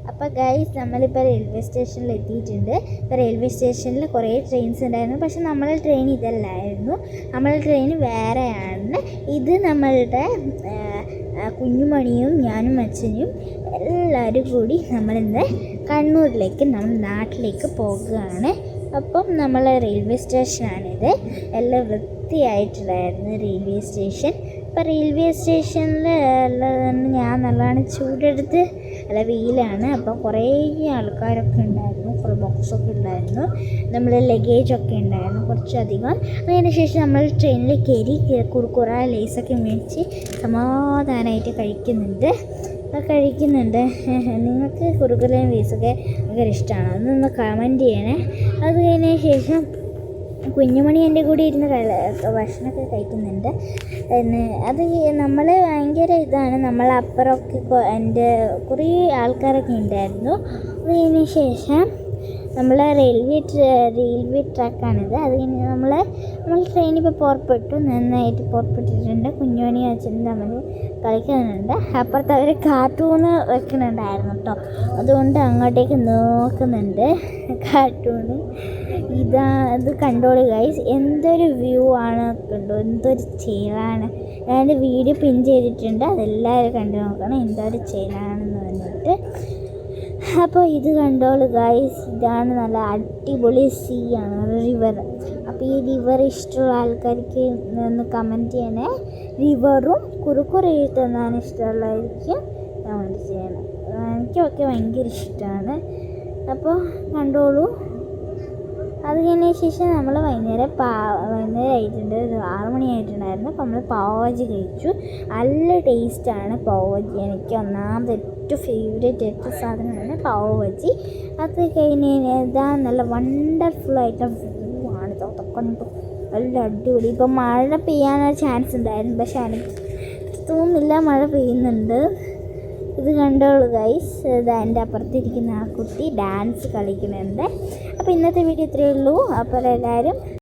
അപ്പോൾ ഗൈസ് നമ്മളിപ്പോൾ റെയിൽവേ സ്റ്റേഷനിൽ എത്തിയിട്ടുണ്ട്. ഇപ്പോൾ റെയിൽവേ സ്റ്റേഷനിൽ കുറേ ട്രെയിൻസ് ഉണ്ടായിരുന്നു. പക്ഷെ നമ്മളെ ട്രെയിൻ ഇതല്ലായിരുന്നു, നമ്മളെ ട്രെയിൻ വേറെയാണ്. ഇത് നമ്മളുടെ കുഞ്ഞുമണിയും ഞാനും അച്ഛനും എല്ലാവരും കൂടി നമ്മളിന്ന് കണ്ണൂരിലേക്ക് നമ്മുടെ നാട്ടിലേക്ക് പോകുകയാണ്. അപ്പം നമ്മളെ റെയിൽവേ സ്റ്റേഷനാണിത്. എല്ലാം വൃത്തിയായിട്ടുണ്ടായിരുന്നു റെയിൽവേ സ്റ്റേഷൻ. ഇപ്പോൾ റെയിൽവേ സ്റ്റേഷനിൽ ഞാൻ നല്ലതാണ് ചൂടെടുത്ത് അല്ല വെയിലാണ്. അപ്പോൾ കുറേ ആൾക്കാരൊക്കെ ഉണ്ടായിരുന്നു, കുറേ ബോക്സൊക്കെ ഉണ്ടായിരുന്നു, നമ്മൾ ലഗേജൊക്കെ ഉണ്ടായിരുന്നു കുറച്ചധികം. അതിന് ശേഷം നമ്മൾ ട്രെയിനിൽ കയറി കുറുക്കുറ ലേസൊക്കെ മേടിച്ച് സമാധാനമായിട്ട് കഴിക്കുന്നുണ്ട്. നിങ്ങൾക്ക് കുറുക്കുറയും ലേസൊക്കെ ഭയങ്കര ഇഷ്ടമാണ്, അതൊന്ന് കമൻറ്റ് ചെയ്യണേ. അത് കഴിഞ്ഞ ശേഷം കുഞ്ഞുമണി എൻ്റെ കൂടെ ഇരുന്ന് ഭക്ഷണമൊക്കെ കഴിക്കുന്നുണ്ട്. അത് നമ്മൾ ഭയങ്കര ഇതാണ്, നമ്മളപ്പുറമൊക്കെ എൻ്റെ കുറേ ആൾക്കാരൊക്കെ ഉണ്ടായിരുന്നു. അതിന് ശേഷം നമ്മൾ റെയിൽവേ ട്രാക്കാണിത്. അത് കഴിഞ്ഞ് നമ്മൾ ട്രെയിനിപ്പോൾ പുറപ്പെട്ടു, നന്നായിട്ട് പുറപ്പെട്ടിട്ടുണ്ട്. കുഞ്ഞുമണി അച്ഛനും തമ്മിൽ കളിക്കുന്നുണ്ട്. അപ്പുറത്ത് അവർ കാർട്ടൂണ് വെക്കുന്നുണ്ടായിരുന്നു കേട്ടോ, അതുകൊണ്ട് അങ്ങോട്ടേക്ക് നോക്കുന്നുണ്ട് കാർട്ടൂണ്. ഇത് കണ്ടോളൂ ഗൈസ്, എന്തൊരു വ്യൂ ആണ്, കണ്ടോ എന്തൊരു ചെയിലാണ്. ഞാൻ വീഡിയോ പിൻ ചെയ്തിട്ടുണ്ട്, അതെല്ലാവരും കണ്ടു നോക്കണം എന്തൊരു ചെയിലാണെന്ന് പറഞ്ഞിട്ട്. അപ്പോൾ ഇത് കണ്ടോളൂ ഗൈസ്, ഇതാണ് നല്ല അടിപൊളി സീ ആണ്, റിവർ. അപ്പോൾ ഈ റിവർ ഇഷ്ടമുള്ള ആൾക്കാർക്ക് ഒന്ന് കമൻറ്റ് ചെയ്യണേ. റിവറും കുറുക്കുറ തിന്നാൻ ഇഷ്ടമുള്ളവർക്ക് കമൻറ്റ് ചെയ്യണം. എനിക്കൊക്കെ ഭയങ്കര ഇഷ്ടമാണ്. അപ്പോൾ കണ്ടോളൂ. അത് കഴിഞ്ഞ ശേഷം നമ്മൾ വൈകുന്നേരം ആയിട്ടുണ്ട്, 6 മണിയായിട്ടുണ്ടായിരുന്നു. അപ്പോൾ നമ്മൾ പാവഭാജി കഴിച്ചു. നല്ല ടേസ്റ്റാണ് പാവഭാജി. എനിക്ക് ഒന്നാമത് ഏറ്റവും ഫേവറേറ്റ് സാധനമാണ് പാവഭാജി. അത് കഴിഞ്ഞ് ഇതാ നല്ല വണ്ടർഫുള്ളായിട്ട് വ്യൂ ആണ് ഇതൊക്കെ, നല്ല അടിപൊളി. ഇപ്പോൾ മഴ പെയ്യാനൊരു ചാൻസ് ഉണ്ടായിരുന്നു, പക്ഷെ എനിക്ക് തോന്നുന്നില്ല മഴ പെയ്യുന്നുണ്ട്. ഇത് കണ്ടോളൂ ഗൈസ്, ഇത് എൻ്റെ അപ്പുറത്തിരിക്കുന്ന ആ കുട്ടി ഡാൻസ് കളിക്കുന്നുണ്ട്. അപ്പോൾ ഇന്നത്തെ വീഡിയോ ഇത്രയേ ഉള്ളൂ. അപ്പോൾ എല്ലാവരും